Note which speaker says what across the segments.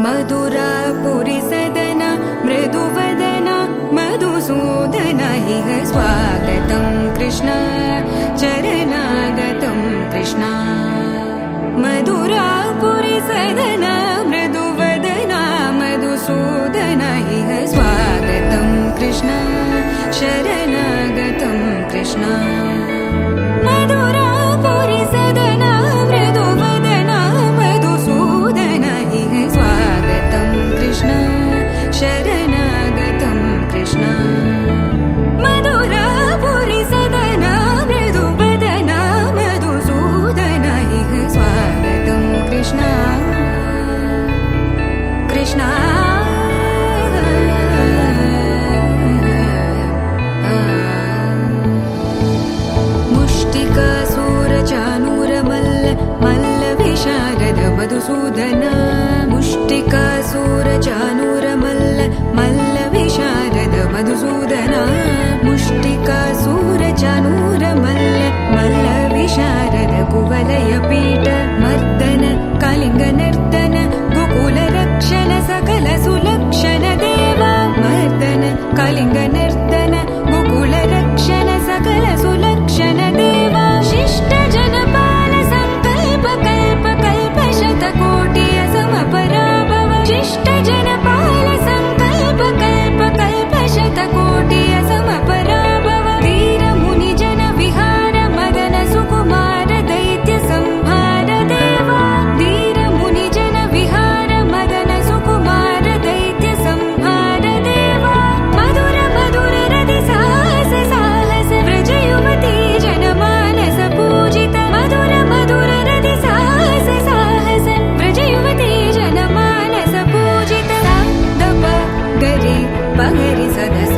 Speaker 1: मधुरापुरी सदन मृदुवदन मधुसूदन इह स्वागतं कृष्ण चरणागतं कृष्ण मधुरापुरी सदन मृदुवदन मधुसूदन इह स्वागतं कृष्ण शरणागतं कृष्ण मधुरापुरी सदन मृदुवदन मधुसूदन इह स्वागतं कृष्ण शरणागतं कृष्ण मधुरापुरी सदन मृदुवदन मधुसूदन इह स्वागतं कृष्ण कृष्ण मधुसूदन मुष्टिकासुरचानूरमल्ल मल्ल विशारद मधुसूदन मुष्टिकासुरचानूरमल्ल मल्ल विशारद कुवलयपीठ मर्दन कलिङ्गनर्तन गोकुलरक्षण सकल सुलक्षण देवा मर्दन कलिङ्गनर्तन गोकुलरक्षण सकल सुलक्षण देवा शिष्ट जनपाल संकल्प कल्प कल्प शतकोटिय समपराभव शिष्ट जनपाल संकल्प कल्प कल्प शतकोटिय समपराभव वीर मुनि जन विहार मदन सुकुमार दैत्य संहार देवा वीर मुनि जन विहार मदन सुकुमार दैत्य संहार देवा मधुर मधुर పగరి సదస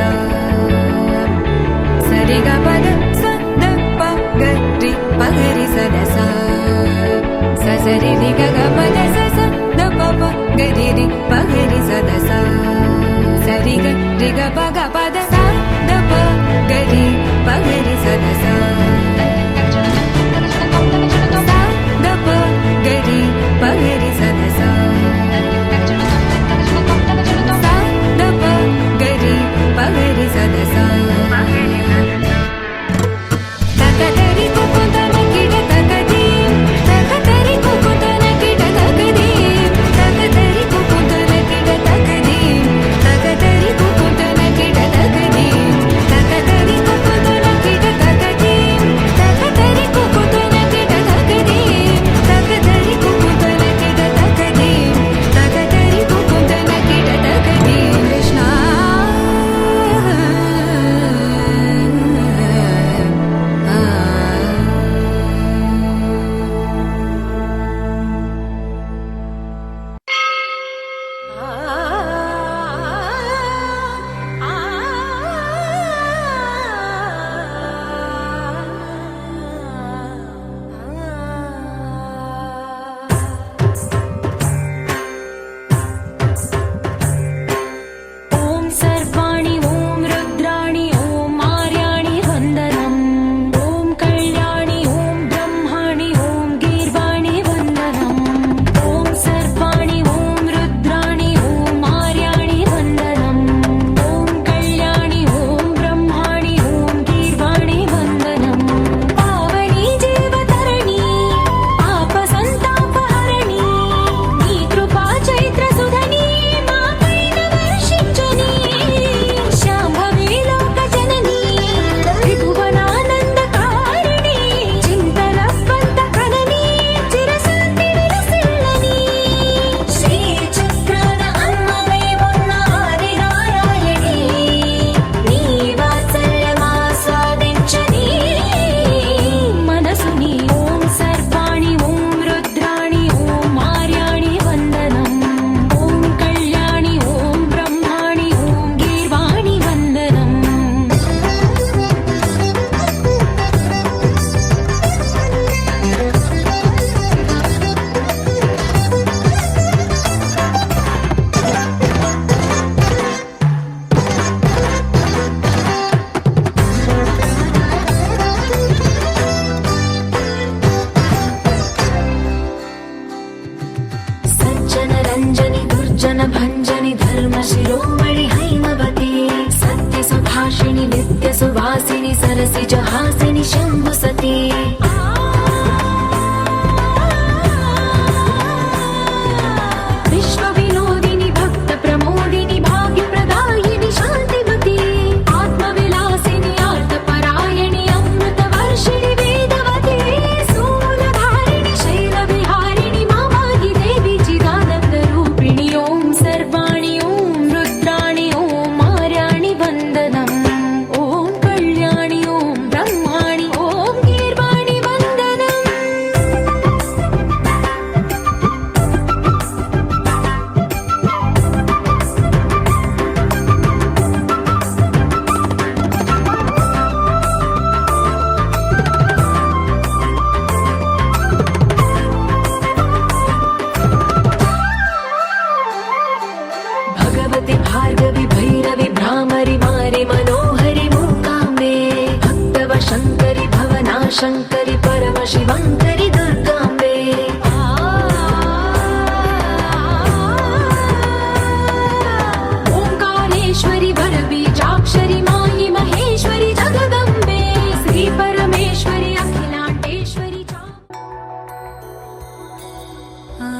Speaker 1: సరిగ పద సద పగరి పగరి సదస సరి రిగ పద స ద ప గరి రి పగరి సదస సరిగ రిగ పగ పద స ద ప గరి పగరి సదస ద ప గరి పగరి సదస ద ప గరి పగరి సదస తకదరి కుకుందన కిడ తకది తకదరి కుకుందన కిడ తకది తకదరి కుకుందన కిడ తకది తకదరి కుకుందన కిడ తకది తకదరి కుకుందన కిడ తకది తకదరి కుకుందన కిడ తకది తకదరి కుకుందన కిడ తకది తకదరి కుకుందన కిడ తకది కృష్ణ
Speaker 2: ॐ सर्वाणि ॐ रुद्राणि ॐ आर्याणि वन्दनम् ॐ कल्याणि ॐ ब्रह्माणि ॐ गीर्वाणि वन्दनम् ॐ सर्वाणि ॐ रुद्राणि ॐ आर्याणि वन्दनम् ॐ कल्याणि ॐ ब्रह्माणि ॐ गीर्वाणि वन्दनम् पावनी जीवतरणि आपसन्तापहरणि नी कृपा चैत्रसुधनी मापैन वर्षिञ्चनि शाम्भवी लोकजननी त्रिभुवनानन्दकारिणि चिन्तनस्पन्दकननी चिरशान्ति विलसिल्लनि श्रीचक्रान अम्मवै ఉన్న ఆదినారాయణి నీ వాత్సల్యమాస్వాదించని మనసుని ఓం సర్వాణి ఓం రుద్రాణి ఓం ఆర్యాణి వందనం ఓం కళ్యాణి ఓం బ్రహ్మాణి ఓం గీర్వాణి వందనం सज्जन रञ्जनि दुर्जन भञ्जनि धर्म शिरोमणि हैमवती सत्य सुभाषिणि नित्य सुवासिनि सरसिज हासिनि शम्भु सती विश्व विनोदिनि भक्त प्रमोदिनि भाग्य प्रदायिनि शान्तिमती आत्मविलासिनि आर्तपरायणि अमृत वर्षिणि वेदवती सूलधारिणि शैलविहारिणि मामागि देवी चिदानन्द रूपिणि ॐ सर्वाणि ॐ रुद्राणि ॐ आर्याणि वन्दनम् ॐ कल्याणि ॐ ब्रह्माणि ॐ गीर्वाणि वन्दनम् भगवति भार्गवि भैरवि भ्रामरि मारि मनोहरि मूकाम्बे भक्तव शङ्करि भवना शङ्करि परम शिवङ्करि दुर्गाम्बे ओङ्कारेश्वरि वरबीजाक्षरि मायि महेश्वरि जगदम्बे श्री परमेश्वरि अखिलाण्डेश्वरि चा
Speaker 1: ఆ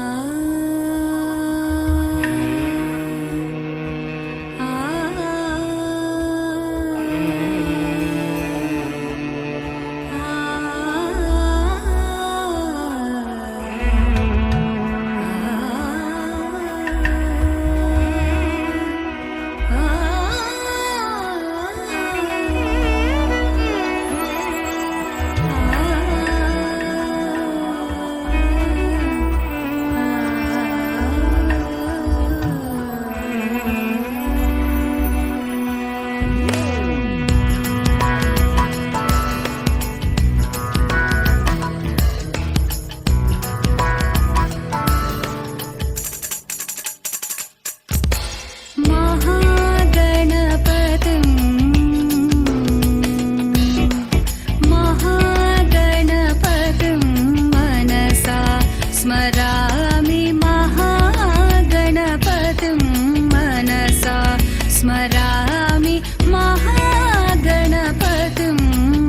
Speaker 1: महागणपतिं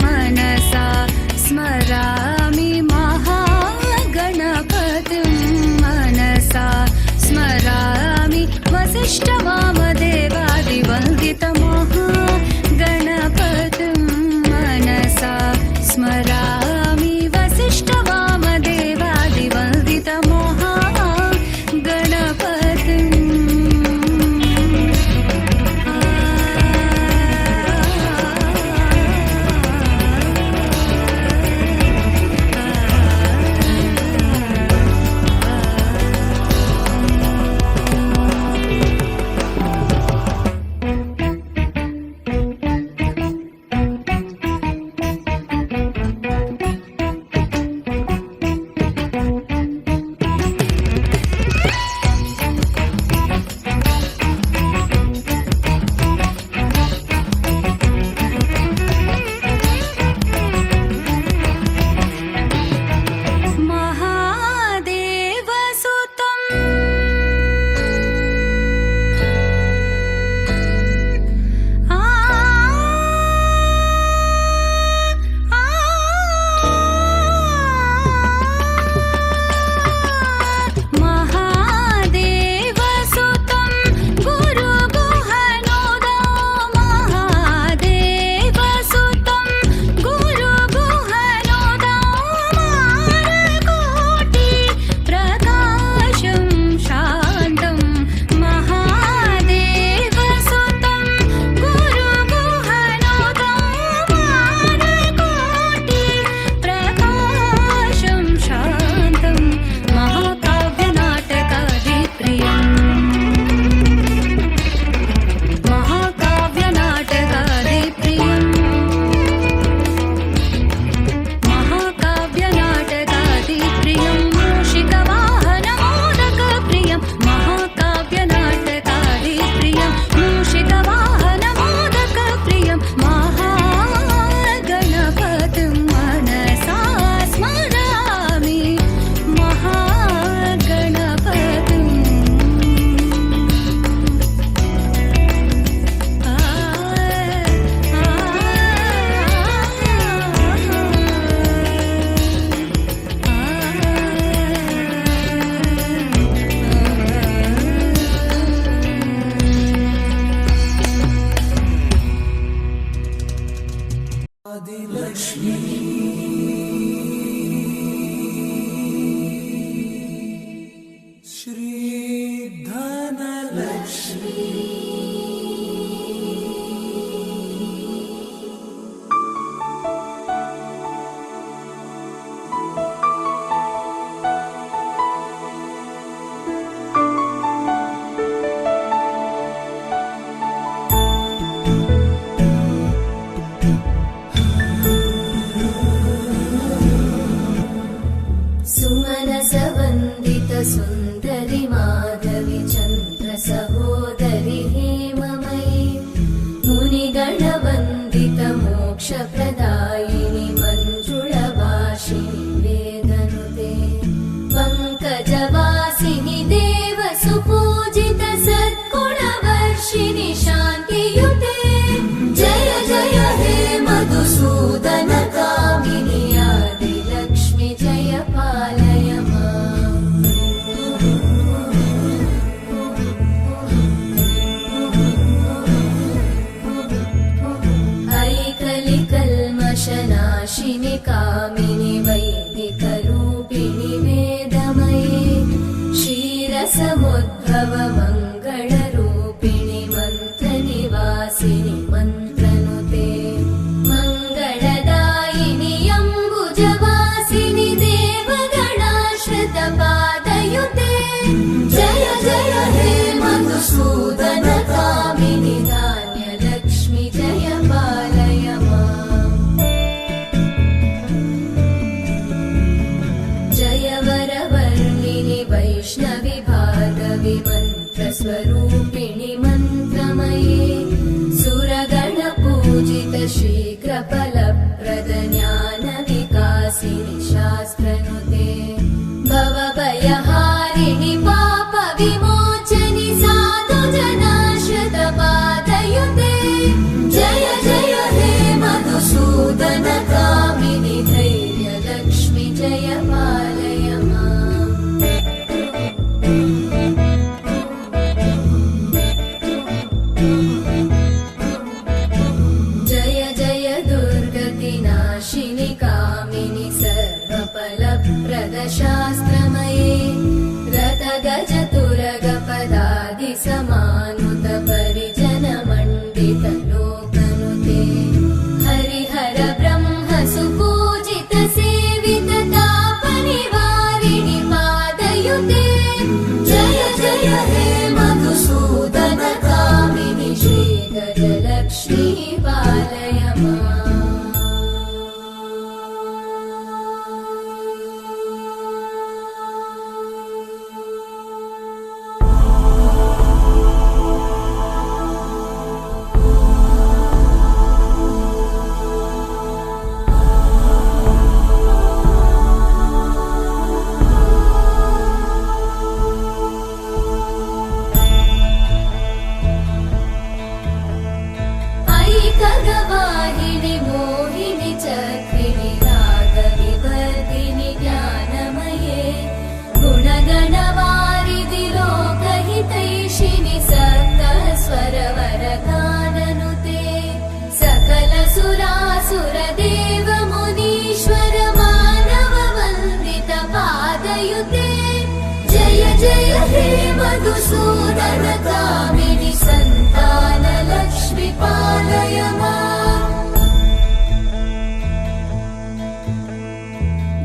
Speaker 1: मनसा स्मरामि महागणपतिं मनसा स्मरामि वसिष्ठवामदेवादिवन्दितमहागणपतिं मनसा स्मरामि वसिष्ठवामदेवादिवन्दितमहागणपतिम्
Speaker 2: सुन्दरि माधवि चन्द्र सहोदरि हेममयि मुनिगणवन्दित मोक्षप्रदायिनि मञ्जुळभाषिणि वेदनुते पङ्कजवासिनि देवसुपूजित सद्गुणवर्षिणि शान्तियुते जय जय हे मधुसूदन कामिनि आदिलक्ष्मि जय पालय कलिकल्म लक्ष्मी पालय माम्। खगवाहिनि मोहिनि चक्रिणि रागविवर्धिनि ज्ञानमये गुणगणवारिधि लोकहितैषिणि सप्तस्वरवरगाननुते सकल सुरासुरदेव मुनीश्वर मानव वन्दित पादयुते जय जय हे मधुसूदन कामिनि सन्तान लक्ष्मी पालय माम्।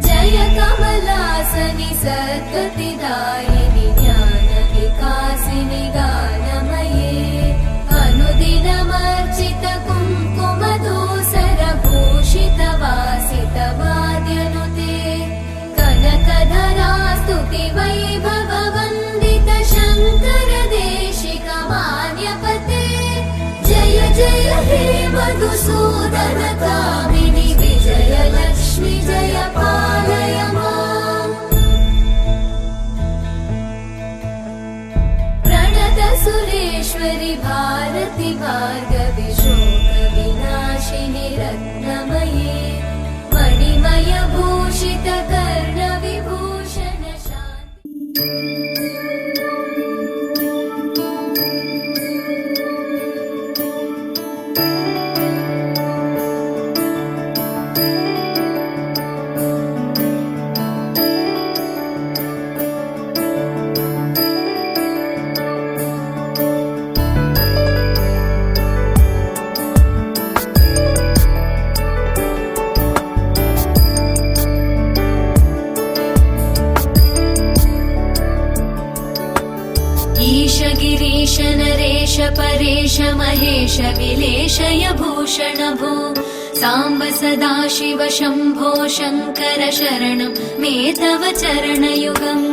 Speaker 2: जय कमलासनि सद्गतिदायिनि ज्ञान विकासिनि गानमये अनुदिनमर्चित कुङ्कुमधूसर भूषित वासित वाद्यनुते कनकधरा स्तुति वैभव वन्दित शङ्कर देशिक मान्यपते जय जय हे मधुसूदन कामिनि विजय लक्ष्मी जय पालय माम्। प्रणत सुरेश्वरि भारति भार्गवि शोक विनाशिनि रत्नमये मणिमय भूषित कर्ण विभूषण शान्ति। ईश गिरीश नरेश परेश महेश विलेशय भूषण भो साम्ब सदाशिव शम्भो शङ्कर शरणं मे तव चरणयुगम्।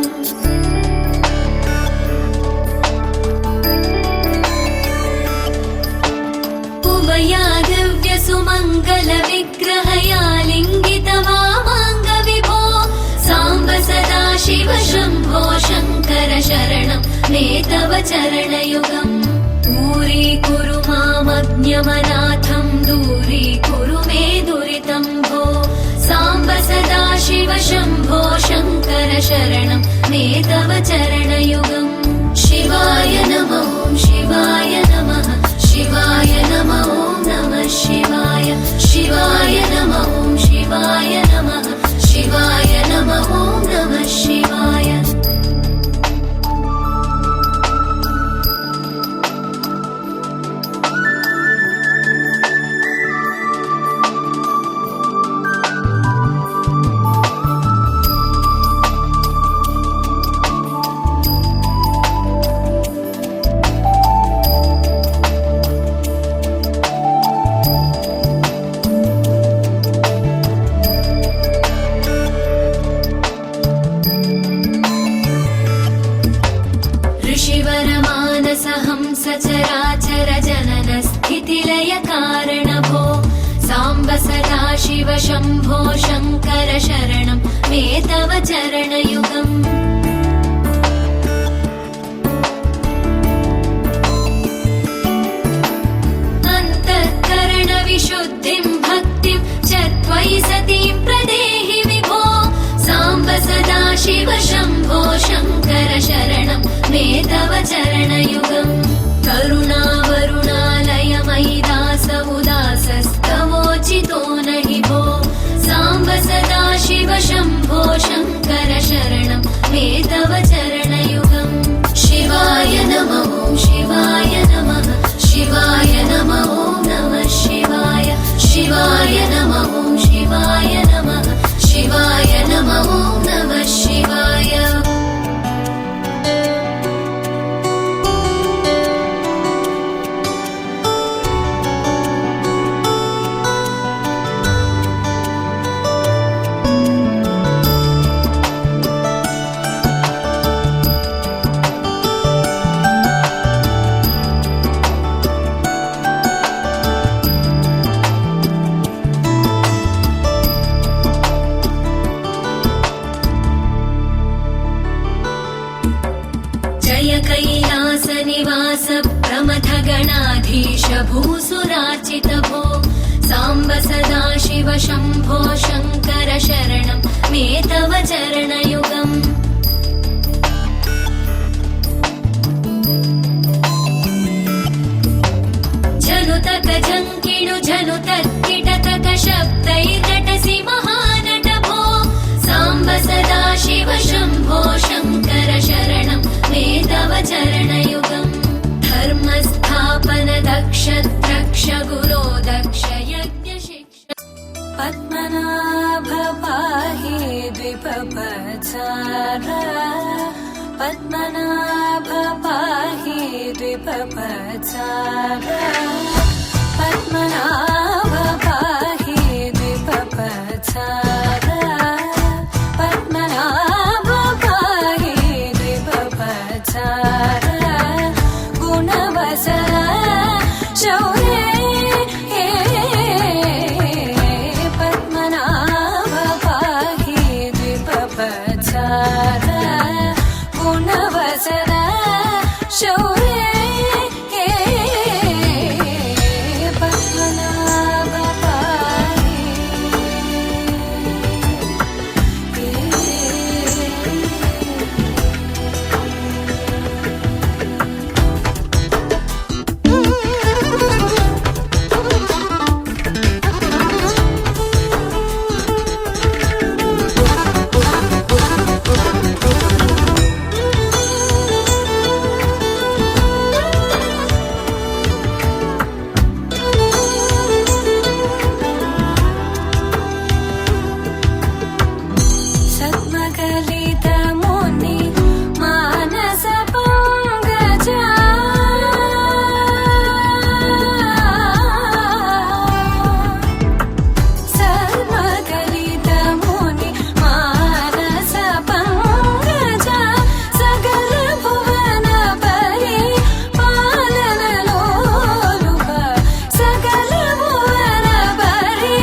Speaker 2: उमया दिव्य सुमङ्गल विग्रहया लिङ्गित वामाङ्ग विभो साम्ब सदाशिव शम्भो शङ्कर शरणं मे तव चरणयुगम्। दूरीकुरु मामज्ञमनाथं दूरीकुरु मे दुरितं भो साम्ब सदाशिव शम्भो शङ्कर शरणं मे तव चरणयुगम्। शिवाय नमः शिवाय नमः शिवाय नमः नमः शिवाय शिवाय नमः शिवाय नमः शिवाय नमः नमः शिवाय। सचराचर जनन स्थितिलय कारण भो साम्ब सदाशिव शम्भो शङ्कर शरणं मे तव चरणयुगम्। अन्तःकरण विशुद्धिं भक्तिं च त्वयि सतीं प्रदेहि विभो साम्ब सदाशिव शम्भो शङ्कर शरणं मे तव चरणयुगम्। करुणावरुणालय मयि दास उदासस्तवोचितो नहि भो साम्ब सदाशिव शम्भो शङ्कर शरणं मे तव चरणयुगम्। शिवाय नमः शिवाय नमः शिवाय नमः नमः शिवाय शिवाय नमः शिवाय नमः शिवाय नमः नमः शिवाय। अधीश भूसुरार्चित भो साम्ब सदा शिव शम्भो शङ्कर शरणं मे तव चरणयुगम् जनुतक जङ्किणु जनुतत्किटतक शब्दैर्नटसि महानट भो साम्ब सदा शिव शम्भो शङ्कर शरणं मे तव चरणयुगम् धर्मस्थापन दक्ष द्रक्ष गुरो दक्ष यज्ञ शिक्ष
Speaker 1: पद्मनाभ पाहि द्विपपचार पद्मनाभ पाहि द्विपपचार पद्मनाभ पाहि द्विपपचार पद्मनाभ पाहि द्विपपचार गुणवसर शौर्ये पद्मनाभ पाहि द्विपपचार गुणवसर शौर्ये पद्मनाभ पाहि सद्मकलित मुनि मानस पंकजा सद्मकलित मुनि मानस पंकजा सकल भुवन परि पालन लोलुप सकल भुवन परि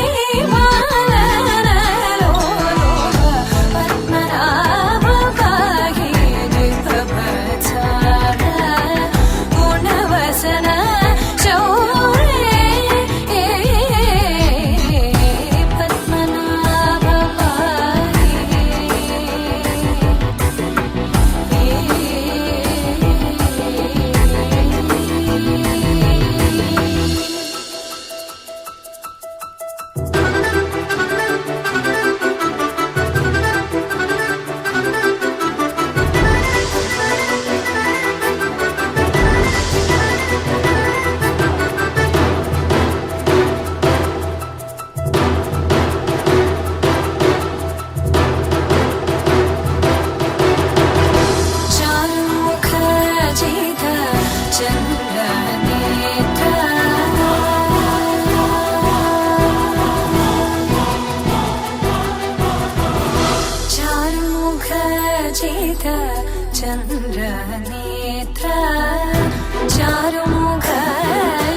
Speaker 1: पालन लोलुप पद्मनाभ पाहि द्विपपचार गुणवसन शौर्ये पद्मनाभ पाहि चारुमुख जित चन्द्रनेत्र चारुमुख जित चन्द्रनेत्र चारुमुख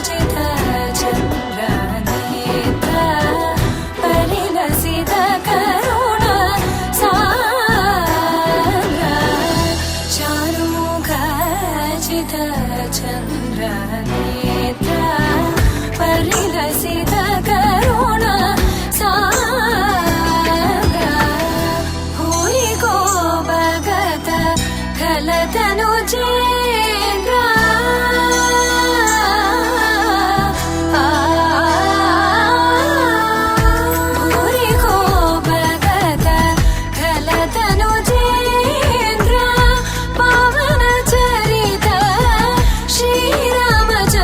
Speaker 1: जित चन्द्रनेत्र परिलसित करुण सागर चारुमुख जित चन्द्रनेत्र परिलसित करुण सागर भूरि को भगत खलतनु चेन्द्र भूरि को भगत खलतनु चेन्द्र पावन चरित श्रीरामचन्द्र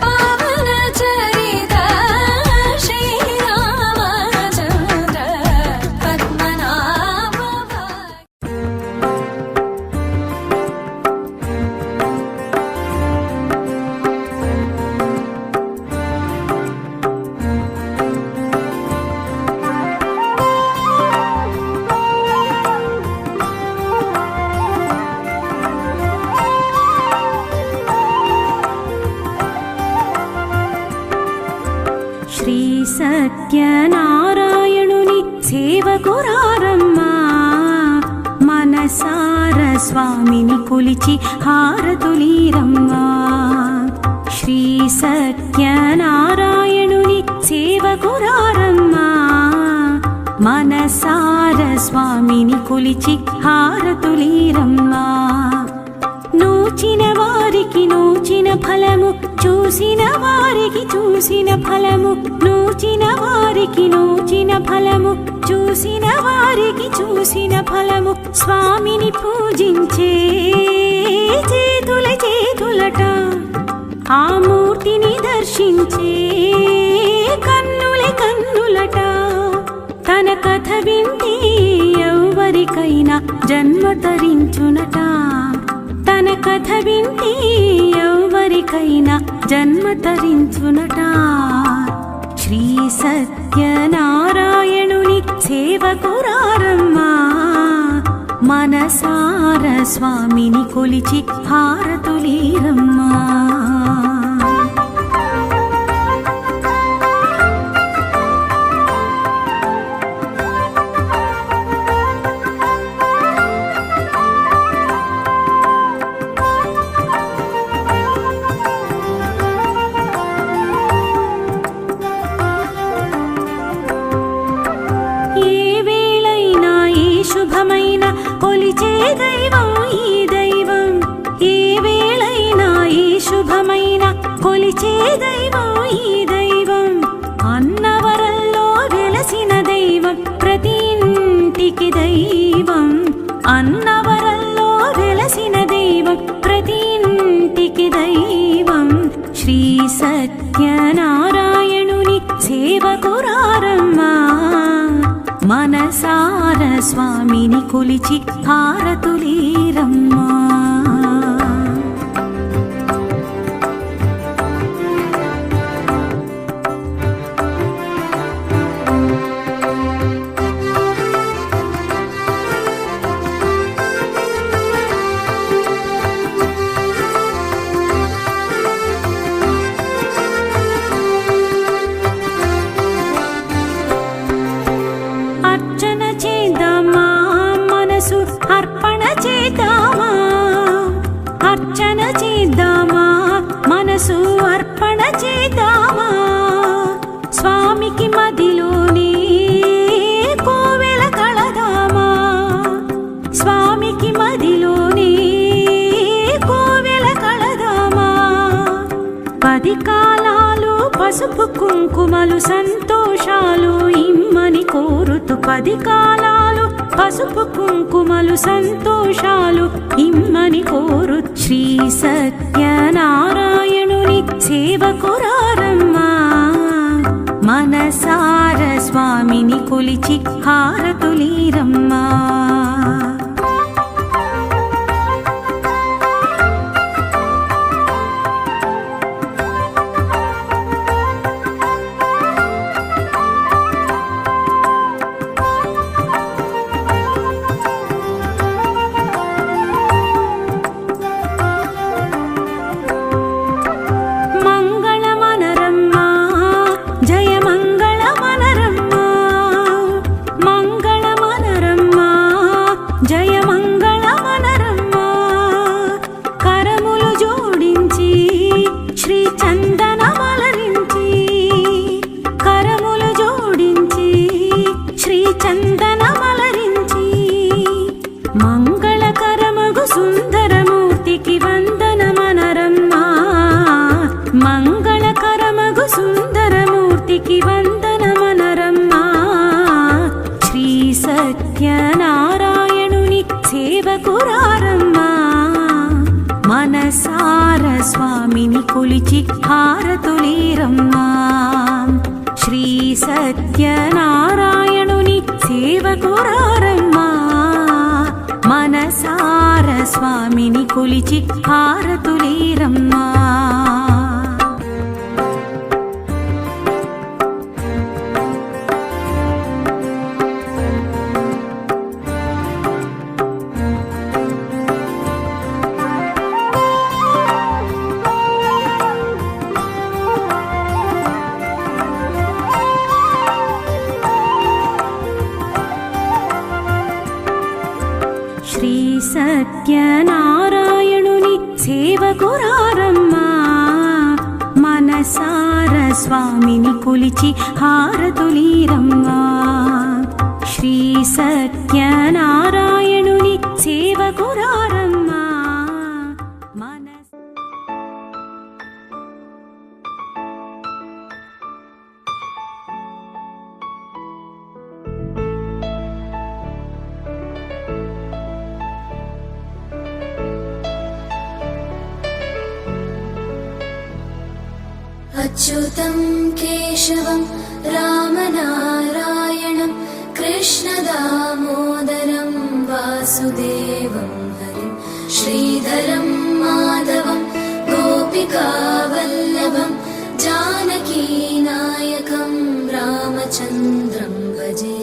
Speaker 1: पावन चरित श्रीरामचन्द्र पद्मनाभ
Speaker 3: శ్రీ సత్యనారాయణుని సేవకురారమ్మా మనసార స్వామిని కొలిచి హారతులీరమ్మా సత్యనారాయణుని సేవకురారమ్మా మనసార స్వామిని కొలిచి హారతులీరమ్మా నూచిన వారికి నూచిన ఫలము చూసిన వారికి చూసిన ఫలము నూచిన వారికి నూచిన ఫలము చూసిన వారికి చూసిన ఫలము స్వామిని పూజించే చేతుల చేతులట ఆ మూర్తిని దర్శించే కన్నుల కన్నులట తన కథ వింటే ఎవరికైనా జన్మ తరించునట తన కథ వింటే ఎవరికైనా జన్మ తరించునట శ్రీ సత్యనారాయణుని సేవకురారమ్మా మనసార స్వామిని కొలిచి హారతులీరమ్మా శుభమైన కొలిచే దైవం ఈ దైవం ఏ వేళైనా ఈ శుభమైన కొలిచే దైవం ఈ దైవం అన్నవరంలో వెలసిన దైవం ప్రతి ఇంటికి దైవం అన్నవరంలో వెలసిన దైవం ప్రతి ఇంటికి దైవం శ్రీ సత్యనారాయణుని సేవకురారమ్మా మనసార స్వామిని కొలిచి హారతులీరమ్మా అర్చన చేద్దామా మనసు అర్పణ చేద్దామా అర్చన చేద్దామా మనసు అర్పణ చేద్దామా స్వామికి మదిలోనే కోవెల కళదామా స్వామికి మదిలోనే కోవెల కళదామా 10 కాలాలు పసుపు కుంకుమలు సంతోషాలు ఇమ్మని కోరుతూ 10 కాలాలు పసుపు కుంకుమలు సంతోషాలు ఇమ్మని కోరు శ్రీ సత్యనారాయణుని సేవకురారమ్మా మనసార స్వామిని కొలిచి హారతులీరమ్మా జయ మంగళ మనరమ్మా కరములు జోడించి శ్రీ చందనమలరించి కరములు జోడించి శ్రీ చందనమలరించి మంగళకరమగు సుందరమూర్తికి వందనమనరమ్మా మంగళకరమగు సుందరమూర్తికి వందనమనరమ్మా శ్రీ సత్యనారాయణుని సేవకురారమ్మా మనసార స్వామిని కొలిచి హారతులీరమ్మా శ్రీ సత్యనారాయణుని సేవకురారమ్మా మనసార స్వామిని కొలిచి హారతులీరమ్మా శ్రీ సత్యనారాయణుని సేవకురారమ్మా మన స్వామిని కొలిచి హారతులీరమ్మా శ్రీ సత్యనారాయణుని సేవకురారమ్మా
Speaker 2: अच्युतं केशवं रामनारायणं कृष्णदामोदरं वासुदेवं हरिं श्रीधरं माधवं गोपिकावल्लभं जानकीनायकं रामचन्द्रं भजे।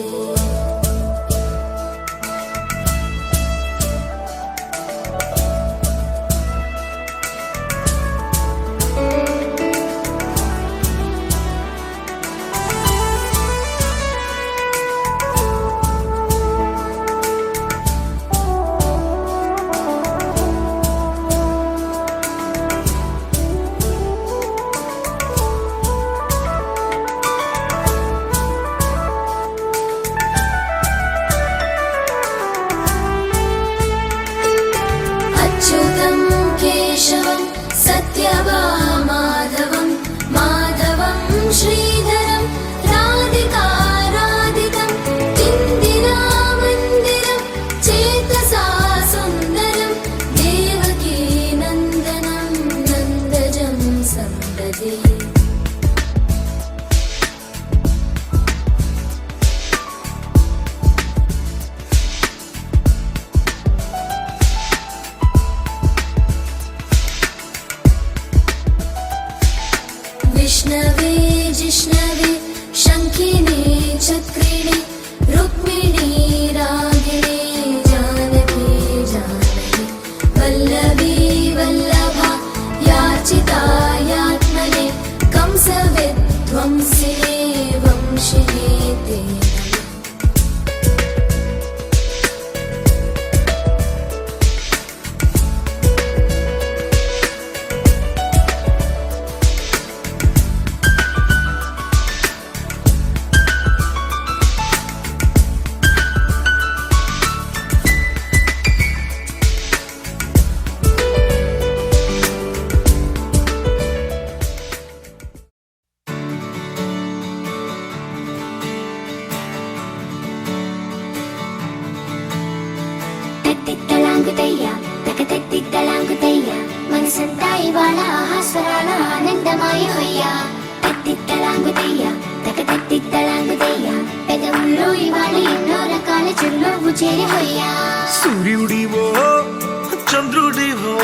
Speaker 2: सत्यभामाधवं माधवं श्रीधरं राधिकाराधितं इन्दिरामन्दिरं चेतसा सुन्दरं देवकी नन्दनं नन्दजं सम्पदे। विष्णवे जिष्णवे शङ्खिने चक्रिणे रुक्मिणी रागिणे जानकी जानकी वल्लभी वल्लभा याचितायात्मने कंसविध्वंसिने वंशिने ते
Speaker 4: తిట్టలాంగుతయ్యా తకతెట్టిట్టలాంగుతయ్యా మనసంతా ఇవాళ ఆహాస్వరాల ఆనందమాయ హొయ్యా తిట్టలాంగుతయ్యా తకతెట్టిట్టలాంగుతయ్యా పెదవుల్లో ఇవాళ ఎన్నో రకాల చిరునవ్వు చేరి హొయ్యా
Speaker 5: సూర్యుడివో చంద్రుడివో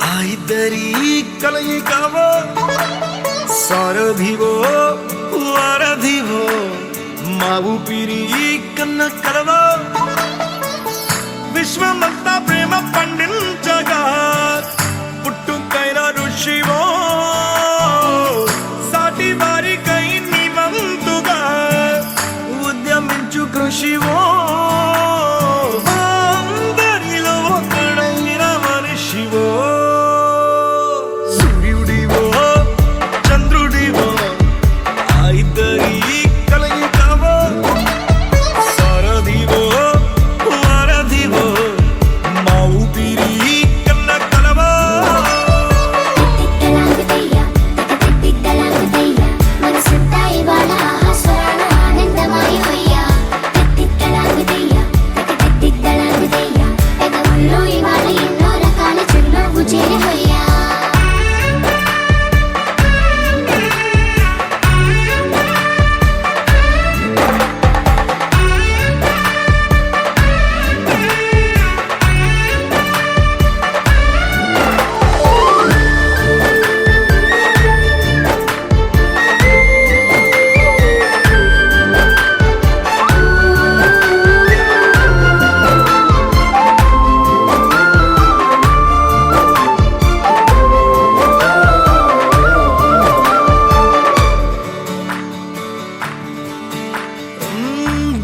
Speaker 5: ఆ ఇద్దరి కలయికవో సారథివో వారధివో మా ఊపిరి కన్న కలవో విశ్వమంతా ప్రేమ పండించగా పుట్టుకైన ఋషివో సాటి వారికై నివంతుగా ఉద్యమించు కృషివో అందరిలో ఒకడైన మనిషివో సూర్యుడివో చంద్రుడివో ఆ ఇద్దరి కలయికవో సారథివో వారధివో మా ఊపిరి కన్న కలవో
Speaker 4: తిట్టలాంగుతయ్యా తకతెట్టిట్టలాంగుతయ్యా మనసంతా ఇవాళ ఆహాస్వరాల ఆనందమాయ హొయ్యా తిట్టలాంగుతయ్యా తకతెట్టిట్టలాంగుతయ్యా పెదవుల్లో ఇవాళ ఎన్నో రకాల చిరునవ్వు చేరి హొయ్యా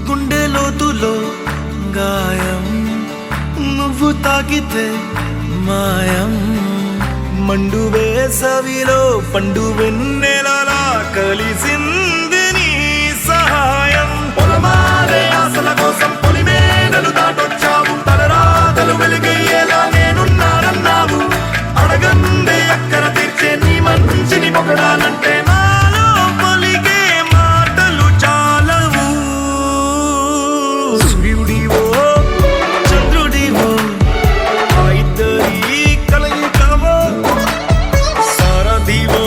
Speaker 5: గుండె లోతులో గాయం నువ్వు తాకితే మాయం మండు వేసవిలో పండు వెన్నెలలా చూడాలంటే నాలో పలికే మాటలు చాలవు సూర్యుడివో చంద్రుడివో ఆ ఇద్దరి కలయికవో సారథివో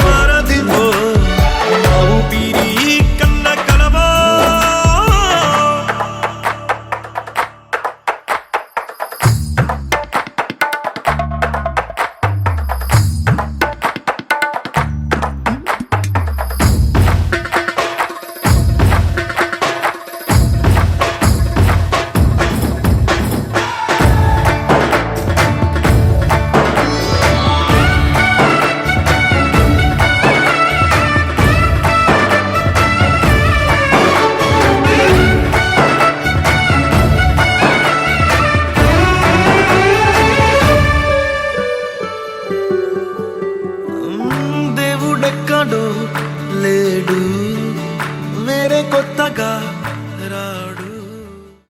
Speaker 5: వారధివో నా ఊపిరి కన్న కలవో దేవుడెక్కడో లేడు వేరే కొత్తగా